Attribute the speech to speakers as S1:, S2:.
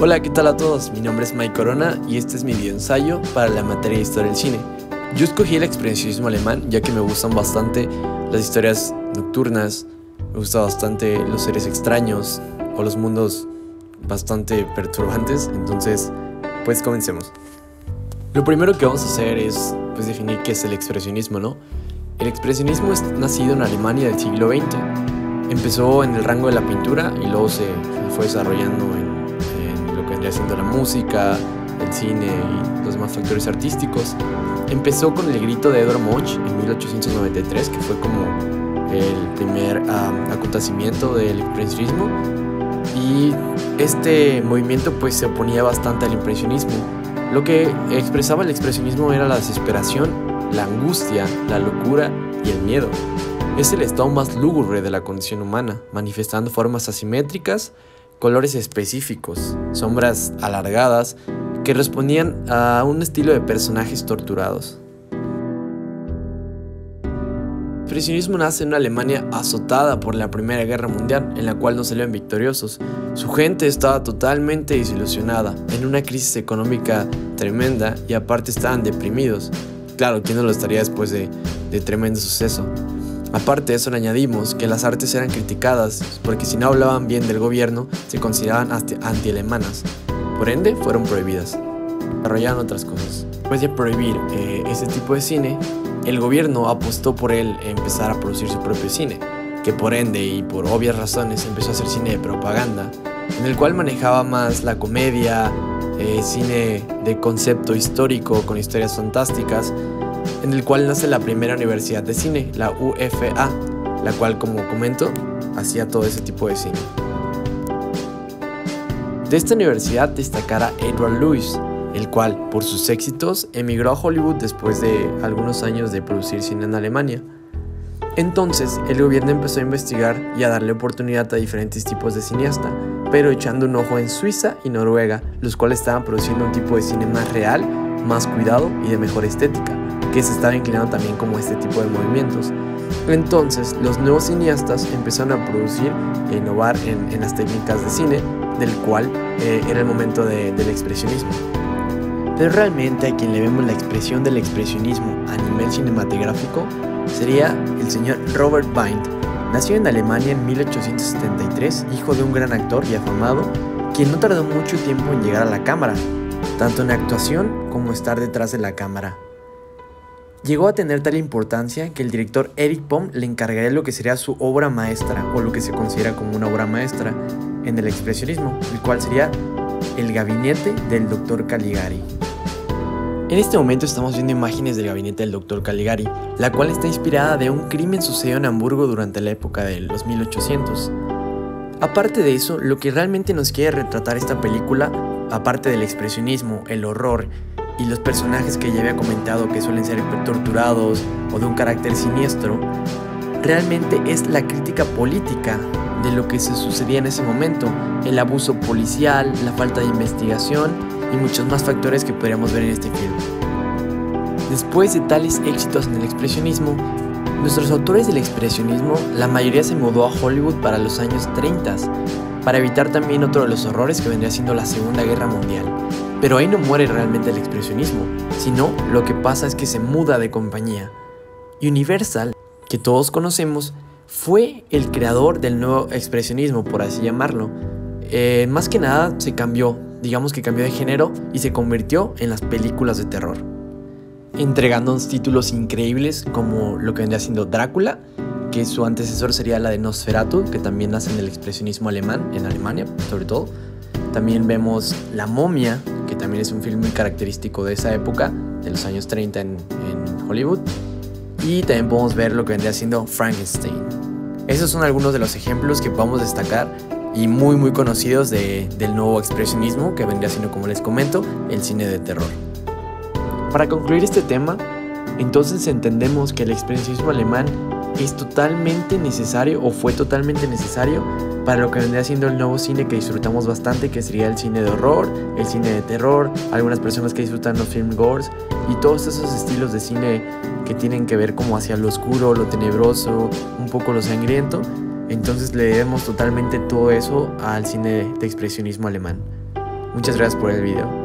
S1: Hola, ¿qué tal a todos? Mi nombre es Mike Corona y este es mi video ensayo para la materia de Historia del Cine. Yo escogí el expresionismo alemán ya que me gustan bastante las historias nocturnas, me gustan bastante los seres extraños o los mundos bastante perturbantes, entonces pues comencemos. Lo primero que vamos a hacer es definir qué es el expresionismo, ¿no? El expresionismo es nacido en Alemania del siglo XX. Empezó en el rango de la pintura y luego se fue desarrollando en lo que vendría siendo la música, el cine y los demás factores artísticos. Empezó con el grito de Edvard Munch en 1893, que fue como el primer acontecimiento del expresionismo. Y este movimiento pues se oponía bastante al impresionismo. Lo que expresaba el expresionismo era la desesperación, la angustia, la locura y el miedo. Es el estado más lúgubre de la condición humana, manifestando formas asimétricas, colores específicos, sombras alargadas que respondían a un estilo de personajes torturados. El expresionismo nace en una Alemania azotada por la Primera Guerra Mundial, en la cual no salieron victoriosos. Su gente estaba totalmente desilusionada, en una crisis económica tremenda y aparte estaban deprimidos. Claro, ¿quién no lo estaría después de tremendo suceso? Aparte de eso le añadimos que las artes eran criticadas porque si no hablaban bien del gobierno se consideraban anti-alemanas, por ende fueron prohibidas. Desarrollaron otras cosas. Después de prohibir ese tipo de cine, el gobierno apostó por él empezar a producir su propio cine, que por ende y por obvias razones empezó a hacer cine de propaganda, en el cual manejaba más la comedia, cine de concepto histórico con historias fantásticas, en el cual nace la primera universidad de cine, la UFA, la cual, como comento, hacía todo ese tipo de cine. De esta universidad destacara Edward Lewis, el cual, por sus éxitos, emigró a Hollywood después de algunos años de producir cine en Alemania. Entonces, el gobierno empezó a investigar y a darle oportunidad a diferentes tipos de cineasta, pero echando un ojo en Suiza y Noruega, los cuales estaban produciendo un tipo de cine más real, más cuidado y de mejor estética, que se estaba inclinando también como este tipo de movimientos. Entonces, los nuevos cineastas empezaron a producir e innovar en las técnicas de cine, del cual era el momento del expresionismo. Pero realmente a quien le vemos la expresión del expresionismo a nivel cinematográfico sería el señor Robert Wind. Nació en Alemania en 1873, hijo de un gran actor y afamado, quien no tardó mucho tiempo en llegar a la cámara, tanto en actuación como estar detrás de la cámara. Llegó a tener tal importancia que el director Erich Pomm le encargaría lo que sería su obra maestra, o lo que se considera como una obra maestra en el expresionismo, el cual sería El gabinete del Dr. Caligari. En este momento estamos viendo imágenes del gabinete del Dr. Caligari, la cual está inspirada de un crimen sucedido en Hamburgo durante la época de los 1800. Aparte de eso, lo que realmente nos quiere retratar esta película, aparte del expresionismo, el horror y los personajes que ya había comentado que suelen ser torturados o de un carácter siniestro, realmente es la crítica política de lo que se sucedía en ese momento, el abuso policial, la falta de investigación y muchos más factores que podríamos ver en este film. Después de tales éxitos en el expresionismo, nuestros autores del expresionismo, la mayoría se mudó a Hollywood para los años 30, para evitar también otro de los horrores que vendría siendo la Segunda Guerra Mundial. Pero ahí no muere realmente el expresionismo, sino lo que pasa es que se muda de compañía. Universal, que todos conocemos, fue el creador del nuevo expresionismo, por así llamarlo. Más que nada se cambió, digamos que cambió de género y se convirtió en las películas de terror, entregando títulos increíbles como lo que vendría siendo Drácula, que su antecesor sería la de Nosferatu, que también nace en el expresionismo alemán, en Alemania sobre todo. También vemos La Momia, que también es un film muy característico de esa época, de los años 30 en Hollywood. Y también podemos ver lo que vendría siendo Frankenstein. Esos son algunos de los ejemplos que podemos destacar y muy conocidos del nuevo expresionismo, que vendría siendo, como les comento, el cine de terror. Para concluir este tema, entonces entendemos que el expresionismo alemán es totalmente necesario, o fue totalmente necesario, para lo que vendría siendo el nuevo cine que disfrutamos bastante, que sería el cine de horror, el cine de terror, algunas personas que disfrutan los film gores y todos esos estilos de cine que tienen que ver como hacia lo oscuro, lo tenebroso, un poco lo sangriento. Entonces le debemos totalmente todo eso al cine de expresionismo alemán. Muchas gracias por el video.